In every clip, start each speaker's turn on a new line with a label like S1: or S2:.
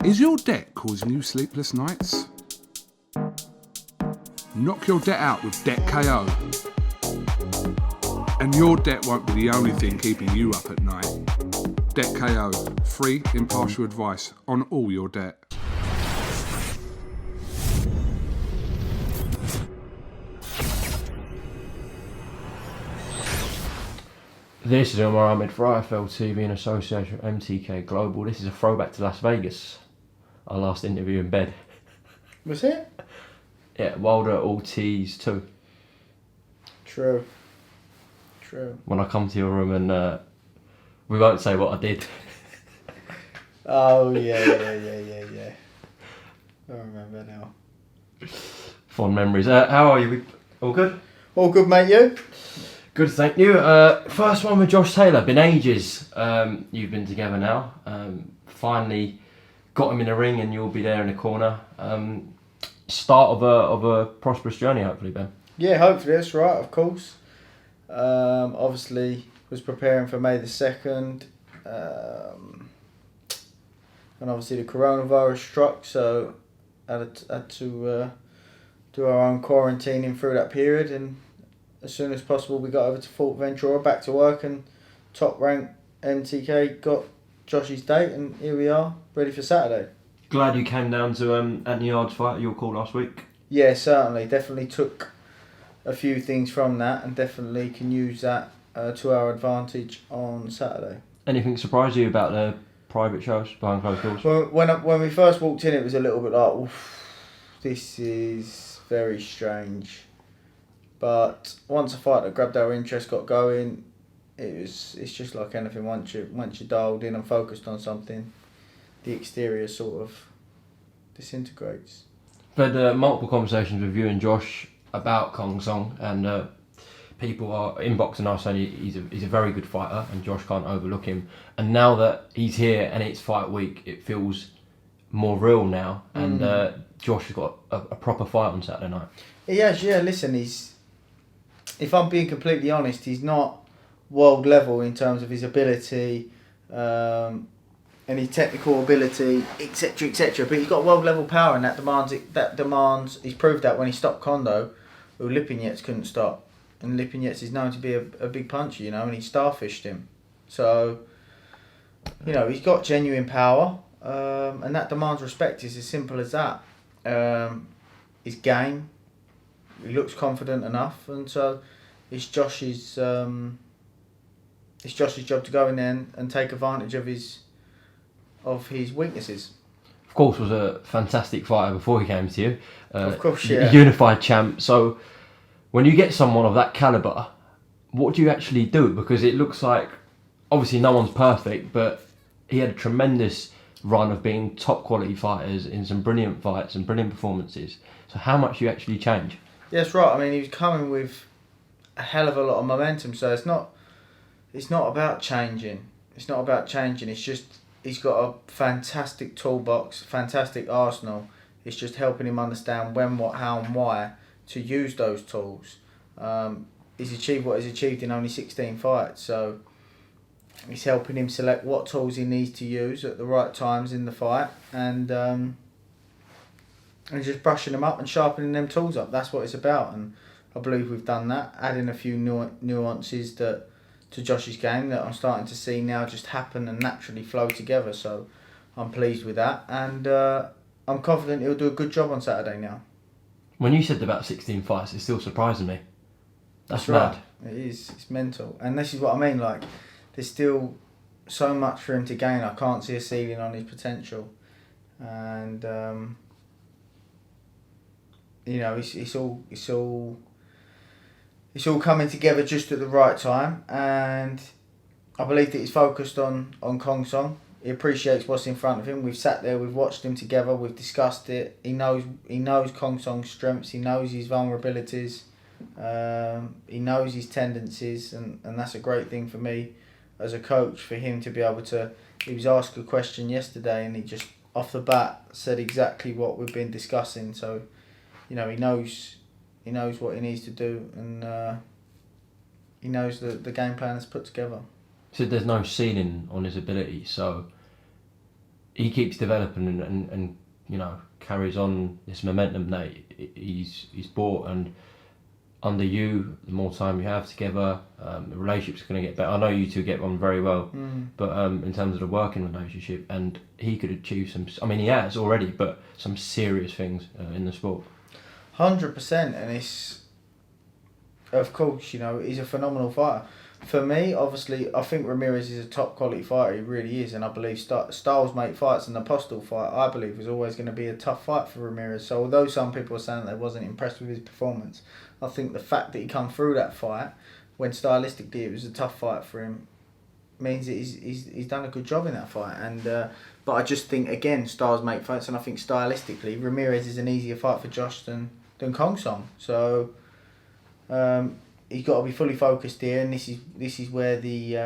S1: Is your debt causing you sleepless nights? Knock your debt out with Debt KO. And your debt won't be the only thing keeping you up at night. Debt KO, free impartial advice on all your debt.
S2: This is AHMED for IFL TV in association with MTK Global. This is a throwback to Las Vegas. Our last interview in bed.
S3: Was it?
S2: Yeah, Wilder Ortiz too.
S3: True.
S2: When I come to your room and we won't say what I did.
S3: Oh, yeah. I remember now.
S2: Fond memories. How are you? All good?
S3: All good, mate, you?
S2: Good, thank you. First one with Josh Taylor. Been ages. You've been together now. Finally got him in the ring, and you'll be there in the corner. Start of a prosperous journey, hopefully, Ben.
S3: Yeah, hopefully that's right. Of course. Obviously, was preparing for May the 2nd, and obviously the coronavirus struck, so had to do our own quarantining through that period, and as soon as possible we got over to Fort Ventura, back to work, and top rank MTK got Josh's date, and here we are, ready for Saturday. Glad
S2: you came down to Anthony Yard's fight, your call last week.
S3: Yeah, certainly. Definitely took a few things from that, and definitely can use that to our advantage on Saturday.
S2: Anything surprise you about the private shows behind closed doors?
S3: Well, when we first walked in, it was a little bit like, oof, this is very strange. But once a fight that grabbed our interest got going, it's just like anything. Once you're dialed in and focused on something, the exterior sort of disintegrates.
S2: I've had multiple conversations with you and Josh about Kong Song, and people are inboxing us saying he's a very good fighter and Josh can't overlook him. And now that he's here and it's fight week, it feels more real now. And Josh has got a proper fight on Saturday night.
S3: He has, yeah. Listen, if I'm being completely honest, he's not world level in terms of his ability, any technical ability, etc. But he's got world level power, and that demands. He's proved that when he stopped Kondo, who Lipinets couldn't stop, and Lipinets is known to be a big puncher, and he starfished him. So, he's got genuine power, and that demands respect. It's as simple as that. His game, he looks confident enough, and so it's Josh's job to go in there and take advantage of his weaknesses.
S2: Of course, was a fantastic fighter before he came to you.
S3: Of course, yeah.
S2: Unified champ. So, when you get someone of that calibre, what do you actually do? Because it looks like, obviously no one's perfect, but he had a tremendous run of being top quality fighters in some brilliant fights and brilliant performances. So how much do you actually change?
S3: Yeah, that's right. I mean, he was coming with a hell of a lot of momentum, so it's not about changing. It's just he's got a fantastic toolbox, fantastic arsenal. It's just helping him understand when, what, how and why to use those tools. He's achieved what he's achieved in only 16 fights, so it's helping him select what tools he needs to use at the right times in the fight, and just brushing them up and sharpening them tools up. That's what it's about, and I believe we've done that, adding a few nuances to Josh's game that I'm starting to see now just happen and naturally flow together. So I'm pleased with that, and I'm confident he'll do a good job on Saturday now.
S2: When you said about 16 fights, it's still surprising me. That's
S3: right.
S2: mad.
S3: It is. It's mental, and this is what I mean. Like, there's still so much for him to gain. I can't see a ceiling on his potential, and it's all coming together just at the right time, and I believe that he's focused on Kong Song. He appreciates what's in front of him. We've sat there, we've watched him together, we've discussed it. He knows Kong Song's strengths, he knows his vulnerabilities, he knows his tendencies, and that's a great thing for me as a coach, for him to be able to. He was asked a question yesterday, and he just off the bat said exactly what we've been discussing. So, he knows what he needs to do, and he knows the game plan is put together.
S2: So there's no ceiling on his ability, so he keeps developing and you know, carries on this momentum that he's brought, and under you, the more time you have together, the relationship's going to get better. I know you two get on very well, but in terms of the working relationship, and he could achieve some. I mean, he has already, but some serious things in the sport.
S3: 100%, and it's, of course, you know, he's a phenomenal fighter. For me, obviously, I think Ramirez is a top quality fighter. He really is, and I believe Styles make fights, and the Apostle fight, I believe, was always going to be a tough fight for Ramirez. So although some people are saying they wasn't impressed with his performance, I think the fact that he come through that fight, when stylistically it was a tough fight for him, means that he's done a good job in that fight. And but I just think, again, Styles make fights, and I think stylistically Ramirez is an easier fight for Josh than Kong Song. So he's got to be fully focused here, and this is where the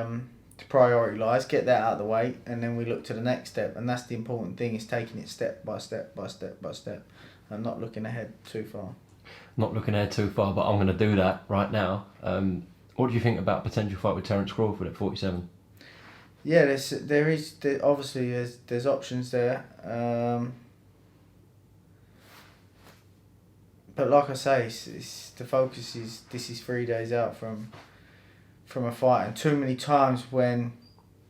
S3: priority lies. Get that out of the way, and then we look to the next step, and that's the important thing, is taking it step by step by step by step, and not looking ahead too far.
S2: Not looking ahead too far, but I'm going to do that right now. What do you think about potential fight with Terence Crawford at 47?
S3: Yeah, there obviously there's options there, but like I say, it's the focus is this is 3 days out from a fight, and too many times when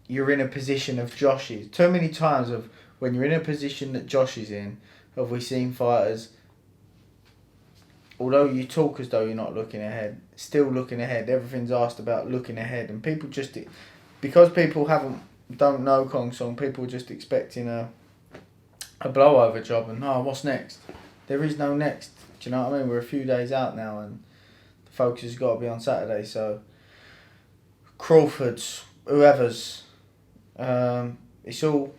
S3: you're in a position of Josh's, too many times of when you're in a position that Josh is in, have we seen fighters, although you talk as though you're not looking ahead, still looking ahead. Everything's asked about looking ahead, and people just, because people don't know Kong Song, people are just expecting a blowover job, and what's next? There is no next. Do you know what I mean? We're a few days out now, and the focus has got to be on Saturday. So Crawford's, whoever's, it's all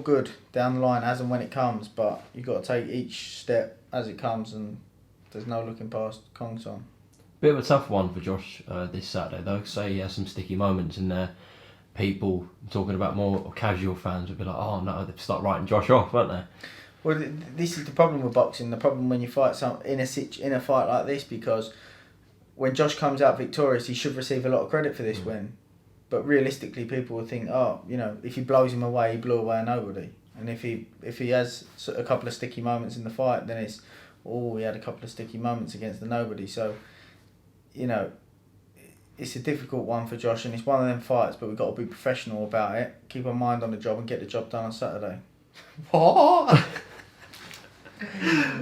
S3: good down the line as and when it comes, but you've got to take each step as it comes, and there's no looking past Kong Song.
S2: Bit of a tough one for Josh this Saturday, though. Say he has some sticky moments in there. People talking about more casual fans would be like, oh no, they'd start writing Josh off, won't they?
S3: Well, this is the problem with boxing. The problem when you fight in a fight like this, because when Josh comes out victorious, he should receive a lot of credit for this win. But realistically, people will think, if he blows him away, he blew away a nobody. And if he has a couple of sticky moments in the fight, then it's, he had a couple of sticky moments against the nobody. So, it's a difficult one for Josh, and it's one of them fights, but we've got to be professional about it, keep our mind on the job, and get the job done on Saturday. What?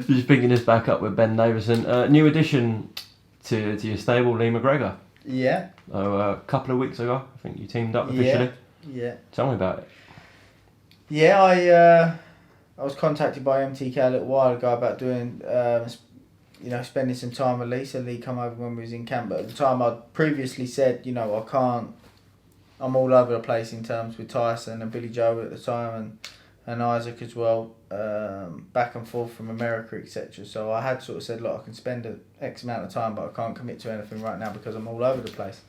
S2: Just picking this back up with Ben Davison. New addition to your stable, Lee McGregor.
S3: Yeah.
S2: A couple of weeks ago, I think you teamed up officially.
S3: Yeah.
S2: Tell me about it.
S3: Yeah, I was contacted by MTK a little while ago about doing, spending some time with Lee. So Lee come over when we was in camp. But at the time, I'd previously said, I can't. I'm all over the place in terms with Tyson and Billy Joe at the time, and Isaac as well, back and forth from America, etc. So I had sort of said, look, I can spend an X amount of time, but I can't commit to anything right now because I'm all over the place.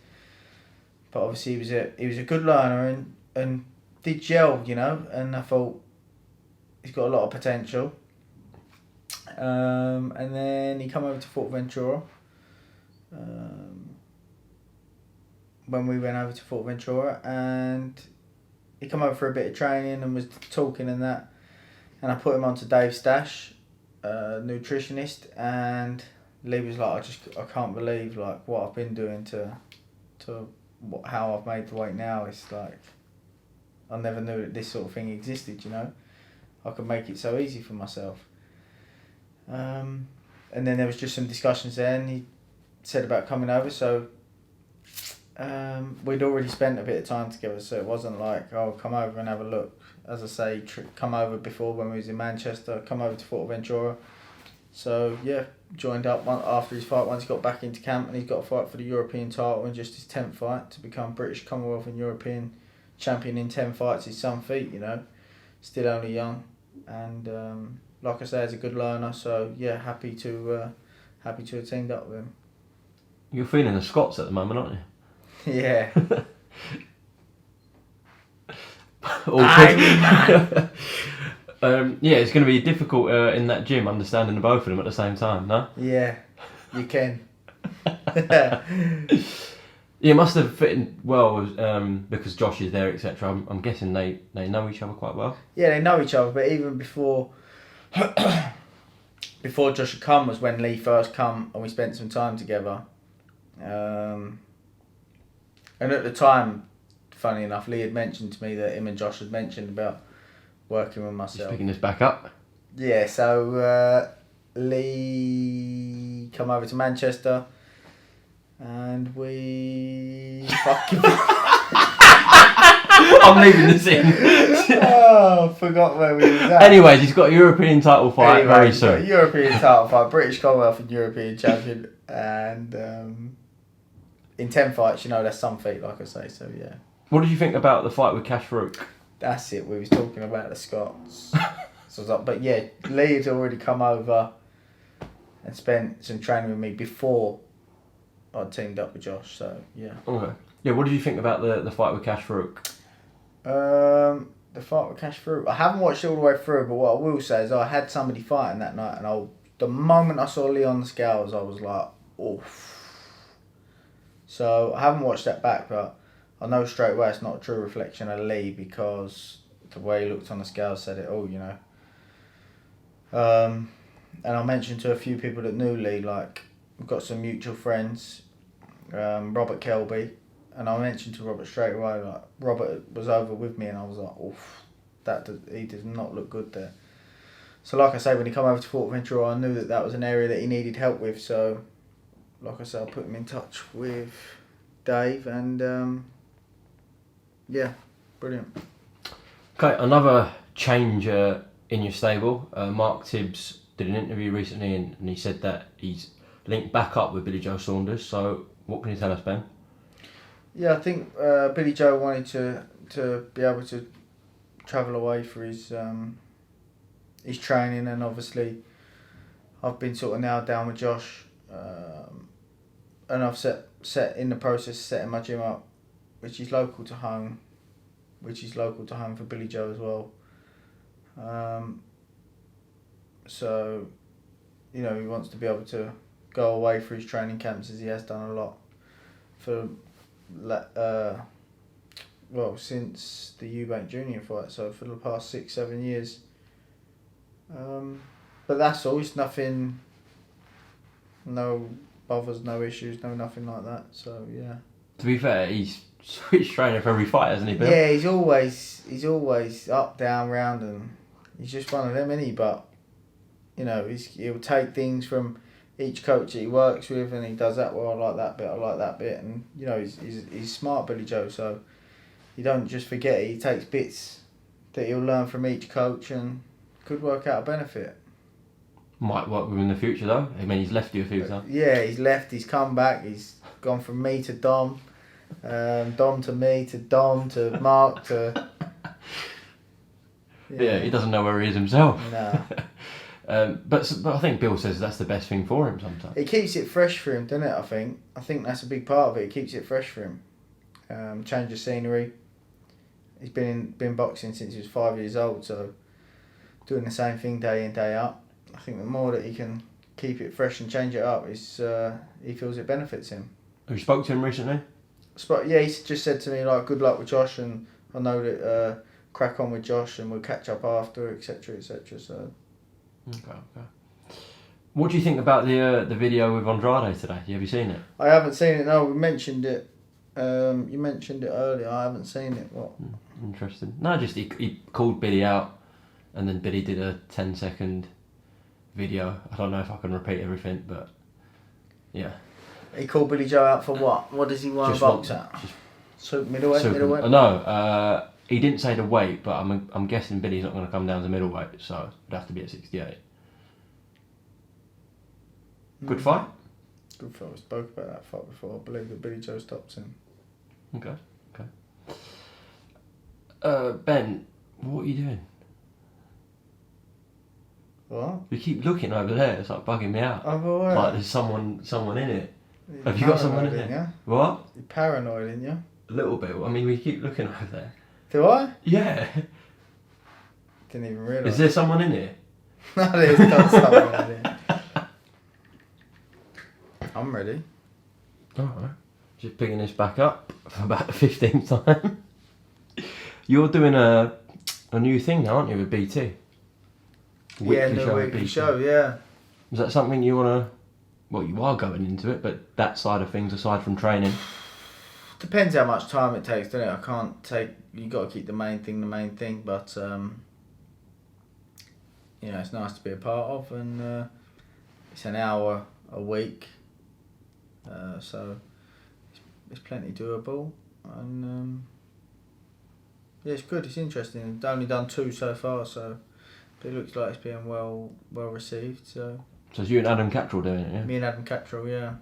S3: But obviously he was a good learner and did gel, and I thought he's got a lot of potential. And then he come over to Fort Ventura. When we went over to Fort Ventura, and he come over for a bit of training and was talking and that, and I put him onto Dave Stash, nutritionist, and Lee was like, I can't believe like what I've been doing to how I've made the weight now. It's like I never knew that this sort of thing existed. I could make it so easy for myself. And then there was just some discussions there, and he said about coming over, so we'd already spent a bit of time together, so it wasn't like, come over and have a look. As I say, come over before when we was in Manchester, come over to Fort Ventura. So yeah, joined up after his fight once he got back into camp, and he's got a fight for the European title in just his 10th fight to become British, Commonwealth and European champion in 10 fights is some feat, still only young, and like I say, he's a good learner, so yeah, happy to have teamed up with him.
S2: You're feeling the Scots at the moment, aren't you?
S3: Yeah.
S2: It's going to be difficult in that gym understanding the both of them at the same time, no?
S3: Yeah, you can.
S2: Yeah, it must have fit in well because Josh is there, etc. I'm guessing they know each other quite well.
S3: Yeah, they know each other, but even before before Josh had come was when Lee first come and we spent some time together. And at the time, funny enough, Lee had mentioned to me that him and Josh had mentioned about working with myself.
S2: Just picking this back up.
S3: Yeah, so Lee come over to Manchester and we fucking...
S2: I'm leaving this in.
S3: Oh, forgot where we was at.
S2: Anyways, he's got a European title fight very
S3: He's got a
S2: soon.
S3: European title fight, British Commonwealth and European champion, and in 10 fights, that's some feat, like I say. So yeah,
S2: What did you think about the fight with Cash Farouk?
S3: that's it. We was talking about the Scots. So I was like, but yeah, Lee had already come over and spent some training with me before I teamed up with Josh. So yeah.
S2: Okay. Yeah, what did you think about the fight with Cash Farouk?
S3: The fight with Cash Farouk. I haven't watched it all the way through, but what I will say is I had somebody fighting that night, and the moment I saw Lee on the scales, I was like, oof. So I haven't watched that back, but I know straight away it's not a true reflection of Lee because the way he looked on the scales said it all, And I mentioned to a few people that knew Lee, like we've got some mutual friends, Robert Kelby. And I mentioned to Robert straight away, like, Robert was over with me and I was like, oof, he does not look good there. So like I say, when he came over to Fuerteventura, I knew that was an area that he needed help with. So, like I said, I put him in touch with Dave and, yeah, brilliant.
S2: Okay, another change in your stable. Mark Tibbs did an interview recently and he said that he's linked back up with Billy Joe Saunders. So what can you tell us, Ben?
S3: Yeah, I think Billy Joe wanted to be able to travel away for his training, and obviously I've been sort of nailed down with Josh, and I've set in the process setting my gym up, which is local to home for Billy Joe as well. So, he wants to be able to go away for his training camps, as he has done a lot for. Since the Eubank Junior fight, so for the past 6-7 years. But that's all. It's nothing. No bothers, no issues, no nothing like that. So yeah. To
S2: be fair, he's switched trainer for every fight, hasn't he, Bill?
S3: Yeah, he's always up, down, round, and he's just one of them, isn't he? But he'll take things from each coach that he works with, and he does that well. I like that bit, and he's smart, Billy Joe. So you don't just forget it. He takes bits that he'll learn from each coach, and could work out a benefit.
S2: Might work with him in the future, though. I mean, he's left you a few times.
S3: Yeah, he's left. He's come back. He's gone from me to Dom, Dom to me to Dom to Mark to.
S2: Yeah, he doesn't know where he is himself.
S3: No.
S2: But I think Bill says that's the best thing for him sometimes.
S3: It keeps it fresh for him, doesn't it? I think that's a big part of it. It keeps it fresh for him. Change of scenery. He's been boxing since he was 5 years old, so doing the same thing day in, day out. I think the more that he can keep it fresh and change it up, he feels it benefits him.
S2: Have you spoke to him recently?
S3: Yeah, he just said to me, like, good luck with Josh, and I know that crack on with Josh and we'll catch up after, etc, etc. So.
S2: Okay. What do you think about the video with Andrade today? Have you seen it?
S3: I haven't seen it. No, we mentioned it. You mentioned it earlier. I haven't seen it. What?
S2: Interesting. No, just he called Billy out, and then Billy did a 10-second video. I don't know if I can repeat everything, but yeah.
S3: He called Billy Joe out for what? What does he want to box at? Middleweight?
S2: No, he didn't say the weight, but I'm guessing Billy's not going to come down to middleweight, so it'd have to be at 68. Good fight?
S3: Good fight. We spoke about that fight before. I believe that Billy Joe stops him.
S2: Okay. Ben, what are you doing?
S3: What?
S2: You keep looking over there. It's like bugging me out.
S3: Oh, right.
S2: Like there's someone in it. Have you got someone in there?
S3: Yeah?
S2: What?
S3: You're paranoid, aren't you?
S2: A little bit. I mean, we keep looking over there.
S3: Do I?
S2: Yeah.
S3: Didn't even realise.
S2: Is there someone in here?
S3: No, there's not someone in here. I'm ready.
S2: Alright. just picking this back up for about the 15th time. You're doing a new thing now, aren't you, with BT?
S3: Weekly show, yeah.
S2: Is that something you want to... Well, you are going into it, but that side of things, aside from training...
S3: Depends how much time it takes, doesn't it? I can't take... You got to keep the main thing, but... it's nice to be a part of, and it's an hour a week, so it's plenty doable, and it's good. It's interesting. I've only done 2 so far, so but it looks like it's being well received. So
S2: it's you and Adam Cattrall doing it, yeah?
S3: Me and Adam Cattrall, yeah.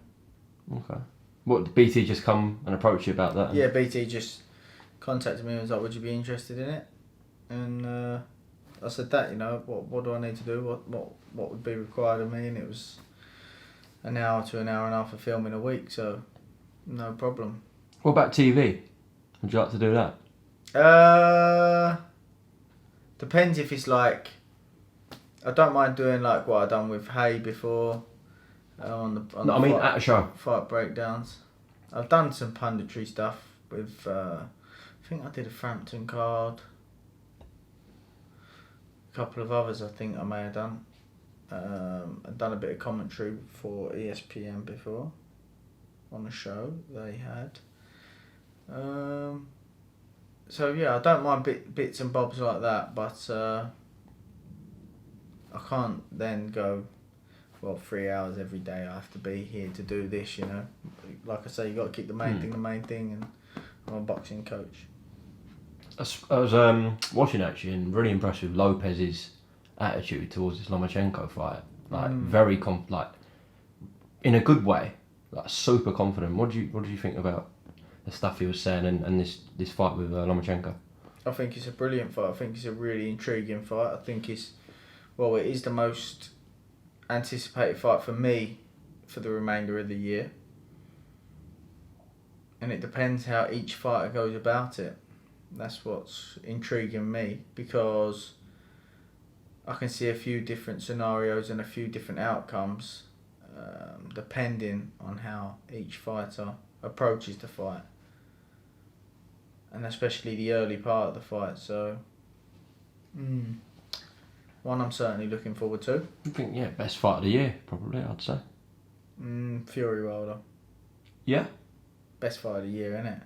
S2: Okay. What, did BT just come and approach you about that?
S3: Yeah, BT just contacted me and was like, "Would you be interested in it?" And I said that, what do I need to do? What would be required of me? And it was an hour to an hour and a half of filming a week, so no problem.
S2: What about TV? Would you like to do that?
S3: Depends if it's like... I don't mind doing like what I've done with Hay before. At
S2: a show.
S3: Fight breakdowns. I've done some punditry stuff with... I think I did a Frampton card. A couple of others I think I may have done. I've done a bit of commentary for ESPN before on a show they had. So yeah, I don't mind bits and bobs like that, but I can't then go, 3 hours every day I have to be here to do this, Like I say, you got to keep the main thing, and I'm a boxing coach.
S2: I was watching actually, and really impressed with Lopez's attitude towards this Lomachenko fight. Very in a good way, super confident. What do you think about the stuff he was saying and this fight with Lomachenko?
S3: I think it's a brilliant fight. I think it's a really intriguing fight. I think it is the most anticipated fight for me for the remainder of the year. And it depends how each fighter goes about it. That's what's intriguing me, because I can see a few different scenarios and a few different outcomes depending on how each fighter approaches the fight, and especially the early part of the fight. So one I'm certainly looking forward to.
S2: I think, best fight of the year, probably, I'd say.
S3: Fury Wilder.
S2: Yeah?
S3: Best fight of the year, innit?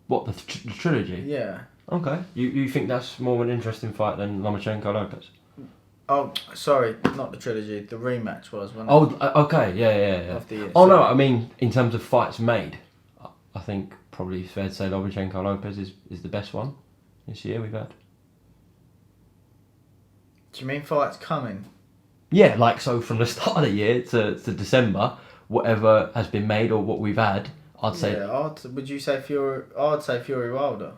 S2: What, the trilogy?
S3: Yeah.
S2: Okay. You think that's more of an interesting fight than Lomachenko-Lopez?
S3: Oh, sorry, not the trilogy. The rematch was, wasn't it?
S2: Oh, okay. Yeah.
S3: Of the year.
S2: No, I mean, in terms of fights made, I think probably it's fair to say Lomachenko-Lopez is the best one this year we've had.
S3: Do you mean fights coming?
S2: Yeah, so from the start of the year to December, whatever has been made or what we've had, I'd say...
S3: Yeah, would you say Fury... I'd say Fury Wilder.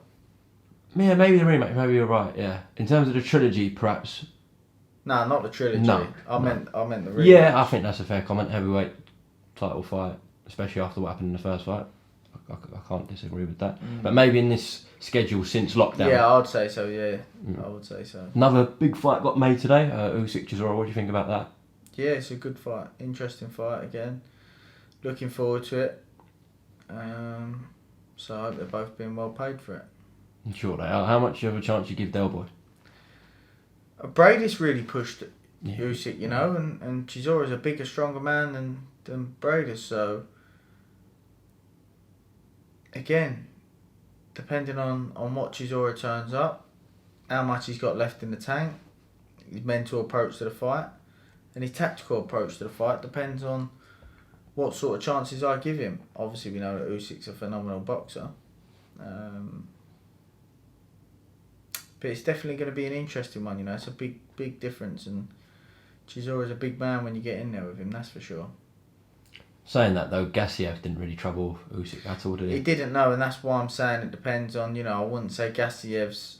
S2: Yeah, maybe the rematch, maybe you're right, yeah. In terms of the trilogy, perhaps...
S3: No, not the trilogy.
S2: No.
S3: I meant the rematch.
S2: Yeah, I think that's a fair comment. Heavyweight title fight, especially after what happened in the first fight. I can't disagree with that. But maybe in this schedule since lockdown...
S3: Yeah, I'd say so, yeah. I would say so.
S2: Another big fight got made today, Usyk-Chisora. What do you think about that?
S3: Yeah, it's a good fight. Interesting fight again. Looking forward to it. So I hope they're both being well paid for it.
S2: I'm sure they are. How much of a chance you give Del Boy?
S3: Bradis really pushed Usyk, and Chisora's a bigger, stronger man than Bradis, so again, depending on what Chisora turns up, how much he's got left in the tank, his mental approach to the fight, and his tactical approach to the fight depends on what sort of chances I give him. Obviously, we know that Usyk's a phenomenal boxer. But it's definitely going to be an interesting one, It's a big difference, and Chisora's a big man when you get in there with him, that's for sure.
S2: Saying that though, Gassiev didn't really trouble Usyk at all, did he?
S3: He didn't know, and that's why I'm saying it depends on, I wouldn't say Gassiev's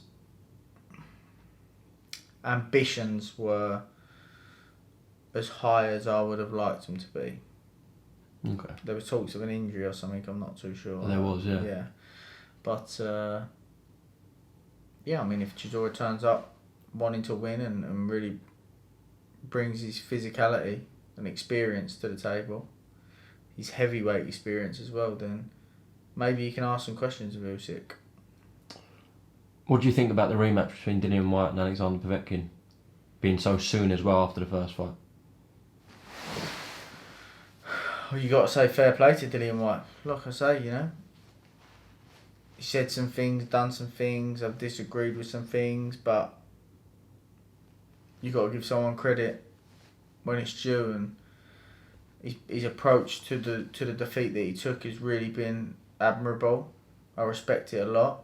S3: ambitions were as high as I would have liked them to be.
S2: Okay.
S3: There was talks of an injury or something, I'm not too sure.
S2: There was, yeah.
S3: Yeah. But, yeah, I mean, if Chisora turns up wanting to win and really brings his physicality and experience to the table, his heavyweight experience as well, then maybe you can ask some questions of Usyk.
S2: What do you think about the rematch between Dillian-Whyte and Alexander Povetkin being so soon as well after the first fight?
S3: Well, you got to say fair play to Dillian-Whyte. Like I say, you know, he said some things, done some things. I've disagreed with some things, but you got to give someone credit when it's due, and his approach to the defeat that he took has really been admirable. I respect it a lot.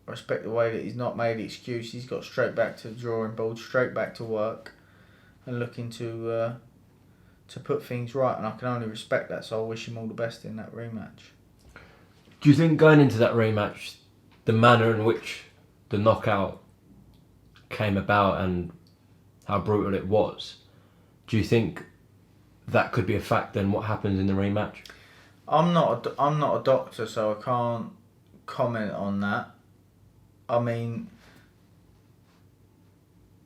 S3: I respect the way that he's not made excuses. He's got straight back to the drawing board, straight back to work, and looking to put things right. And I can only respect that. So I wish him all the best in that rematch.
S2: Do you think going into that rematch, the manner in which the knockout came about and how brutal it was, do you think that could be a factor in what happens in the rematch?
S3: I'm not a doctor, so I can't comment on that. I mean,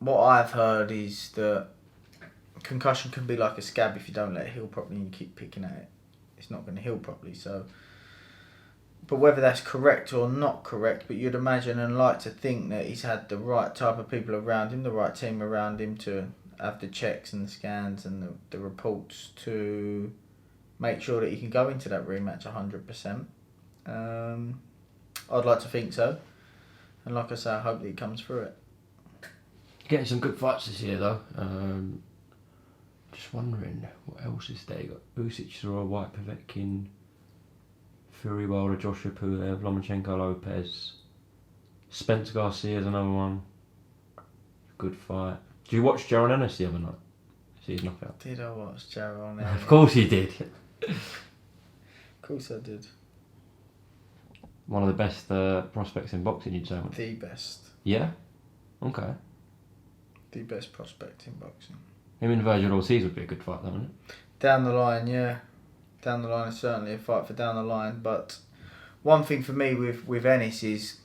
S3: what I've heard is that concussion can be like a scab. If you don't let it heal properly and you keep picking at it, it's not going to heal properly. So, but whether that's correct or not correct, but you'd imagine and like to think that he's had the right type of people around him, the right team around him to have the checks and the scans and the reports to make sure that he can go into that rematch 100%. I'd like to think so. And like I say, I hope that he comes through it.
S2: Getting some good fights this year though. Just wondering, what else is there? You got Usyk-Chisora, Whyte, Povetkin, Fury Wilder, Joshua Pulev, Lomachenko, Lopez, Spence Garcia's another one. Good fight. Did you watch Jaron Ennis the other night? See his knockout?
S3: Did I watch Jaron Ennis?
S2: Of course you did.
S3: Of course I did.
S2: One of the best prospects in boxing, you'd say?
S3: The best.
S2: Yeah? Okay.
S3: The best prospect in boxing.
S2: Him and Virgil Ortiz would be a good fight, though, wouldn't it?
S3: Down the line, yeah. Down the line is certainly a fight for down the line. But one thing for me with Ennis is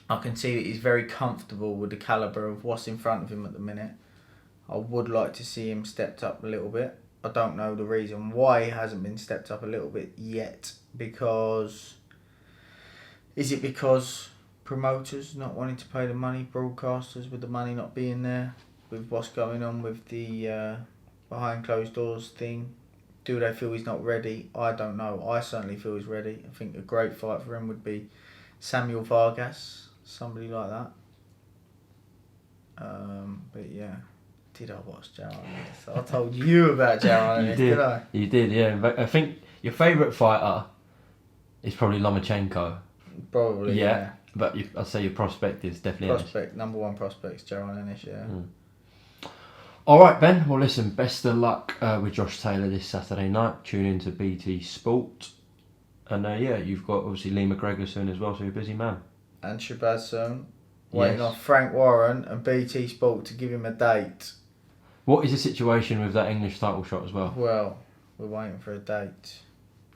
S3: I can see that he's very comfortable with the calibre of what's in front of him at the minute. I would like to see him stepped up a little bit. I don't know the reason why he hasn't been stepped up a little bit yet. Is it because promoters not wanting to pay the money, broadcasters with the money not being there, with what's going on with the behind closed doors thing? Do they feel he's not ready? I don't know. I certainly feel he's ready. I think a great fight for him would be Samuel Vargas, somebody like that. But yeah, did I watch Jaron Ennis? I told you about Jaron Ennis, did I?
S2: You did, yeah. But I think your favourite fighter is probably Lomachenko.
S3: Probably, yeah.
S2: But I'd say your prospect is definitely
S3: Prospect, number one prospect is Jaron Ennis, yeah.
S2: All right, Ben. Well, listen, best of luck with Josh Taylor this Saturday night. Tune in to BT Sport. And yeah, you've got obviously Lee McGregor soon as well, so you're a busy man.
S3: And Shabazz soon. Waiting off Frank Warren and BT Sport to give him a date.
S2: What is the situation with that English title shot as well?
S3: Well, we're waiting for a date.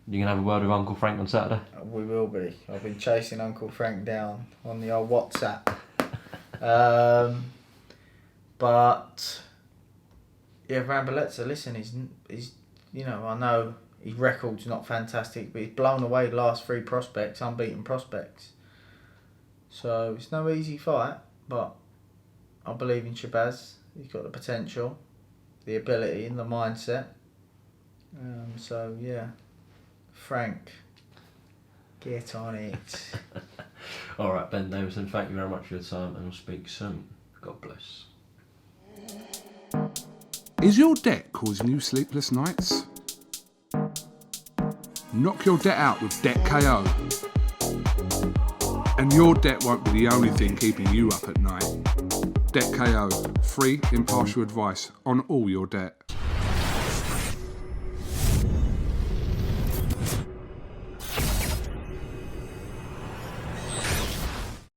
S2: You can have a word with Uncle Frank on Saturday?
S3: We will be. I've been chasing Uncle Frank down on the old WhatsApp. But yeah, Rambolezza, listen, he's you know, I know his record's not fantastic, but he's blown away the last three prospects, unbeaten prospects. So it's no easy fight, but I believe in Shabazz. He's got the potential, the ability, and the mindset. So yeah, Frank, get on it.
S2: All right, Ben Davison, thank you very much for your time, and we'll speak soon. God bless.
S1: Is your debt causing you sleepless nights? Knock your debt out with Debt KO. And your debt won't be the only thing keeping you up at night. Debt KO, free impartial advice on all your debt.